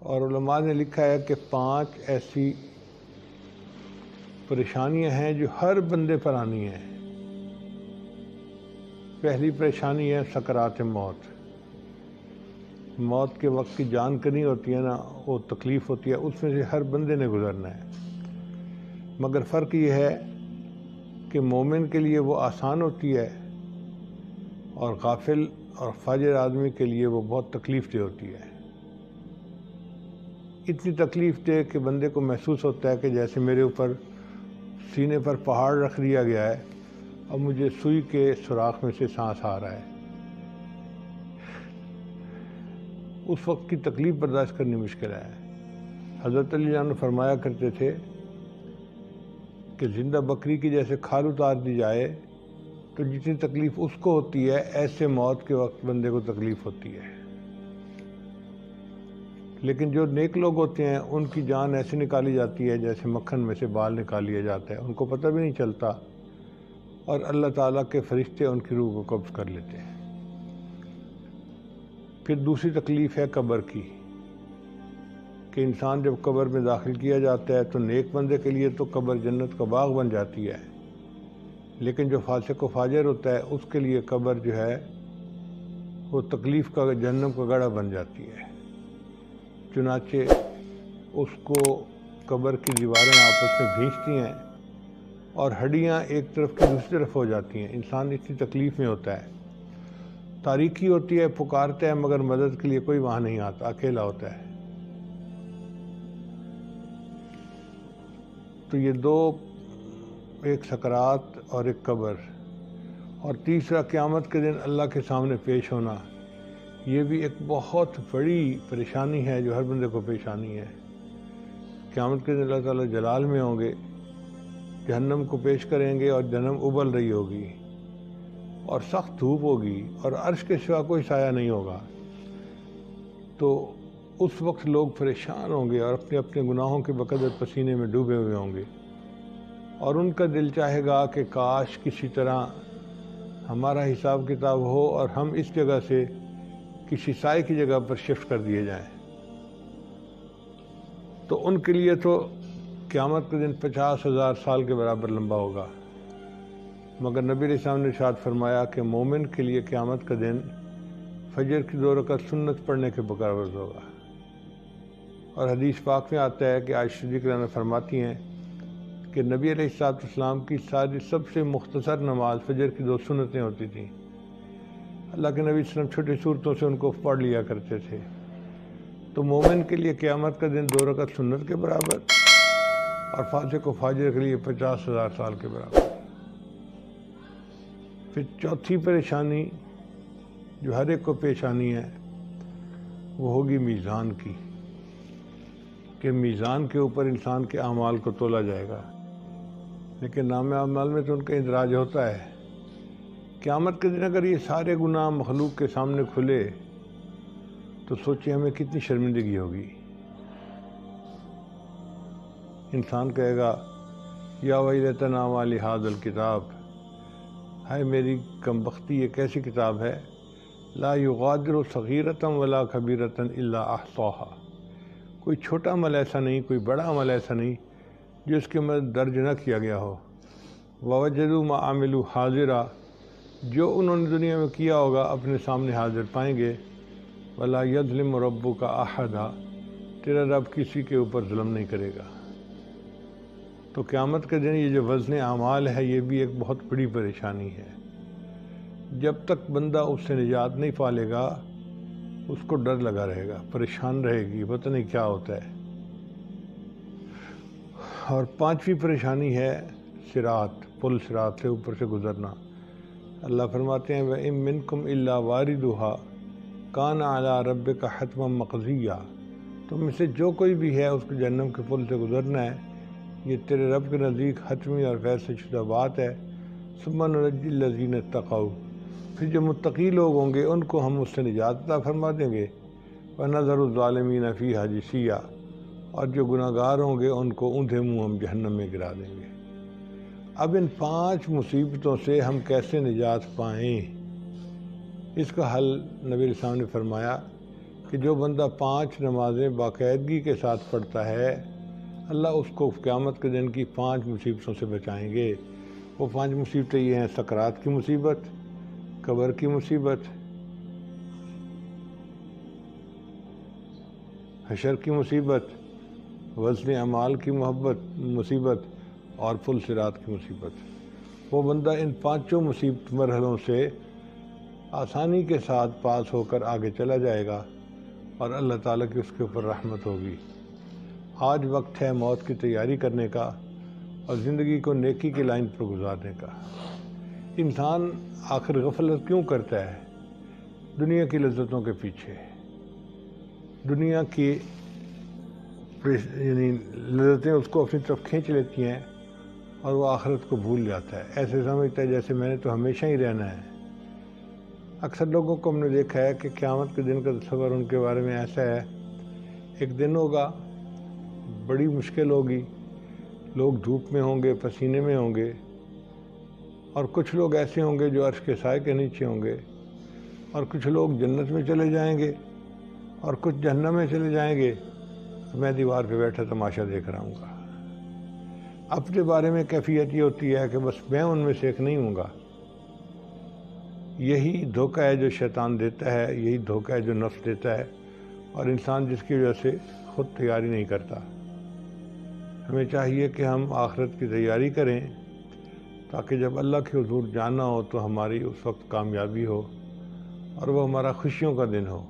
اور علماء نے لکھا ہے کہ 5 ایسی پریشانیاں ہیں جو ہر بندے پر آنی ہیں۔ پہلی پریشانی ہے سکرات موت۔ موت کے وقت کی جان کنی ہوتی ہے نا، وہ تکلیف ہوتی ہے، اس میں سے ہر بندے نے گزرنا ہے۔ مگر فرق یہ ہے کہ مومن کے لیے وہ آسان ہوتی ہے اور غافل اور فاجر آدمی کے لیے وہ بہت تکلیف دہ ہوتی ہے۔ اتنی تکلیف دہ کہ بندے کو محسوس ہوتا ہے کہ جیسے میرے اوپر سینے پر پہاڑ رکھ دیا گیا ہے، اب مجھے سوئی کے سوراخ میں سے سانس آ رہا ہے۔ اس وقت کی تکلیف برداشت کرنی مشکل ہے۔ حضرت علی عنہ فرمایا کرتے تھے کہ زندہ بکری کی جیسے کھال اتار دی جائے تو جتنی تکلیف اس کو ہوتی ہے، ایسے موت کے وقت بندے کو تکلیف ہوتی ہے۔ لیکن جو نیک لوگ ہوتے ہیں ان کی جان ایسے نکالی جاتی ہے جیسے مکھن میں سے بال نکال لیا جاتا ہے، ان کو پتہ بھی نہیں چلتا، اور اللہ تعالیٰ کے فرشتے ان کی روح کو قبض کر لیتے ہیں۔ پھر دوسری تکلیف ہے قبر کی، کہ انسان جب قبر میں داخل کیا جاتا ہے تو نیک بندے کے لیے تو قبر جنت کا باغ بن جاتی ہے، لیکن جو فاسق و فاجر ہوتا ہے اس کے لیے قبر جو ہے وہ تکلیف کا جہنم کا گڑھا بن جاتی ہے۔ چنانچہ اس کو قبر کی دیواریں آپس میں بھینچتی ہیں اور ہڈیاں ایک طرف کی دوسری طرف ہو جاتی ہیں۔ انسان اتنی تکلیف میں ہوتا ہے، تاریکی ہوتی ہے، پکارتا ہے مگر مدد کے لیے کوئی وہاں نہیں آتا، اکیلا ہوتا ہے۔ تو یہ دو، ایک سکرات اور ایک قبر، اور تیسرا قیامت کے دن اللہ کے سامنے پیش ہونا، یہ بھی ایک بہت بڑی پریشانی ہے جو ہر بندے کو پیش آنی ہے۔ قیامت کے دن اللہ تعالیٰ جلال میں ہوں گے، جہنم کو پیش کریں گے اور جہنم ابل رہی ہوگی اور سخت دھوپ ہوگی اور عرش کے سوا کوئی سایہ نہیں ہوگا۔ تو اس وقت لوگ پریشان ہوں گے اور اپنے اپنے گناہوں کے بقدر پسینے میں ڈوبے ہوئے ہوں گے، اور ان کا دل چاہے گا کہ کاش کسی طرح ہمارا حساب کتاب ہو اور ہم اس جگہ سے کسی سائے کی جگہ پر شفٹ کر دیے جائیں۔ تو ان کے لیے تو قیامت کے دن 50,000 سال کے برابر لمبا ہوگا، مگر نبی علیہ السلام نے ارشاد فرمایا کہ مومن کے لیے قیامت کا دن فجر کی 2 رکعت سنت پڑھنے کے برابر ہوگا۔ اور حدیث پاک میں آتا ہے کہ عائشہ صدیقہ رضی اللہ عنہا فرماتی ہیں کہ نبی علیہ السلام کی سب سے مختصر نماز فجر کی 2 سنتیں ہوتی تھیں۔ اللہ کے نبی صلی اللہ علیہ وسلم چھوٹی صورتوں سے ان کو پڑھ لیا کرتے تھے۔ تو مومن کے لیے قیامت کا دن 2 رکعت سنت کے برابر، اور فاسق و فاجر کے لیے 50,000 سال کے برابر۔ پھر چوتھی پریشانی جو ہر ایک کو پیش آنی ہے وہ ہوگی میزان کی، کہ میزان کے اوپر انسان کے اعمال کو تولا جائے گا، لیکن نام اعمال میں تو ان کا اندراج ہوتا ہے۔ قیامت کے دن اگر یہ سارے گناہ مخلوق کے سامنے کھلے تو سوچیں ہمیں کتنی شرمندگی ہوگی۔ انسان کہے گا یا ویلتنا ما لہذا الکتاب، ہائے میری کمبختی، یہ کیسی کتاب ہے، لا یغادر صغیرۃ ولا کبیرۃ الا احصاها، کوئی چھوٹا عمل ایسا نہیں، کوئی بڑا عمل ایسا نہیں جو اس کے اندر درج نہ کیا گیا ہو۔ ووجدوا ما عملوا حاضرا، جو انہوں نے دنیا میں کیا ہوگا اپنے سامنے حاضر پائیں گے۔ ولا یظلم ربک احدا، تیرا رب کسی کے اوپر ظلم نہیں کرے گا۔ تو قیامت کے دن یہ جو وزن اعمال ہے یہ بھی ایک بہت بڑی پریشانی ہے۔ جب تک بندہ اس سے نجات نہیں پالے گا اس کو ڈر لگا رہے گا، پریشان رہے گی، پتہ نہیں کیا ہوتا ہے۔ اور 5ویں پریشانی ہے صراط، پل صراط سے اوپر سے گزرنا۔ اللہ فرماتے ہیں وَإِن مِّنكُمْ إِلَّا وَارِدُهَا كَانَ عَلَىٰ رَبِّكَ حَتْمًا مَّقْضِيًّا، تم میں سے جو کوئی بھی ہے اس کو جہنم کے پل سے گزرنا ہے، یہ تیرے رب کے نزدیک حتمی اور فیصلہ شدہ بات ہے۔ ثُمَّ نُنَجِّي الَّذِينَ اتَّقَوْا، پھر جو متقی لوگ ہوں گے ان کو ہم اس سے نجات عطا فرما دیں گے۔ وَنَذَرُ الظَّالِمِينَ فِيهَا جِثِيًّا، اور جو گناہ گار ہوں گے ان کو اوندھے منہ ہم جہنم میں گرا دیں گے۔ اب ان 5 مصیبتوں سے ہم کیسے نجات پائیں؟ اس کا حل نبی علیہ السلام نے فرمایا کہ جو بندہ 5 نمازیں باقاعدگی کے ساتھ پڑھتا ہے اللہ اس کو قیامت کے دن کی 5 مصیبتوں سے بچائیں گے۔ وہ 5 مصیبتیں یہ ہیں: سکرات کی مصیبت، قبر کی مصیبت، حشر کی مصیبت، وزن اعمال کی مصیبت اور پل صراط کی مصیبت۔ وہ بندہ ان 5 مصیبت مرحلوں سے آسانی کے ساتھ پاس ہو کر آگے چلا جائے گا اور اللہ تعالیٰ کی اس کے اوپر رحمت ہوگی۔ آج وقت ہے موت کی تیاری کرنے کا اور زندگی کو نیکی کی لائن پر گزارنے کا۔ انسان آخر غفلت کیوں کرتا ہے؟ دنیا کی لذتوں کے پیچھے، دنیا کی یعنی لذتیں اس کو اپنی طرف کھینچ لیتی ہیں اور وہ آخرت کو بھول جاتا ہے، ایسے سمجھتا ہے جیسے میں نے تو ہمیشہ ہی رہنا ہے۔ اکثر لوگوں کو ہم نے دیکھا ہے کہ قیامت کے دن کا تصور ان کے بارے میں ایسا ہے: ایک دن ہوگا، بڑی مشکل ہوگی، لوگ دھوپ میں ہوں گے، پسینے میں ہوں گے، اور کچھ لوگ ایسے ہوں گے جو عرش کے سائے کے نیچے ہوں گے، اور کچھ لوگ جنت میں چلے جائیں گے اور کچھ جہنم میں چلے جائیں گے۔ میں دیوار پہ بیٹھا تماشا دیکھ رہا ہوں گا۔ اپنے بارے میں کیفیت یہ ہوتی ہے کہ بس میں ان میں سے ایک نہیں ہوں گا۔ یہی دھوکہ ہے جو شیطان دیتا ہے، یہی دھوکہ ہے جو نفس دیتا ہے، اور انسان جس کی وجہ سے خود تیاری نہیں کرتا۔ ہمیں چاہیے کہ ہم آخرت کی تیاری کریں تاکہ جب اللہ کے حضور جانا ہو تو ہماری اس وقت کامیابی ہو اور وہ ہمارا خوشیوں کا دن ہو۔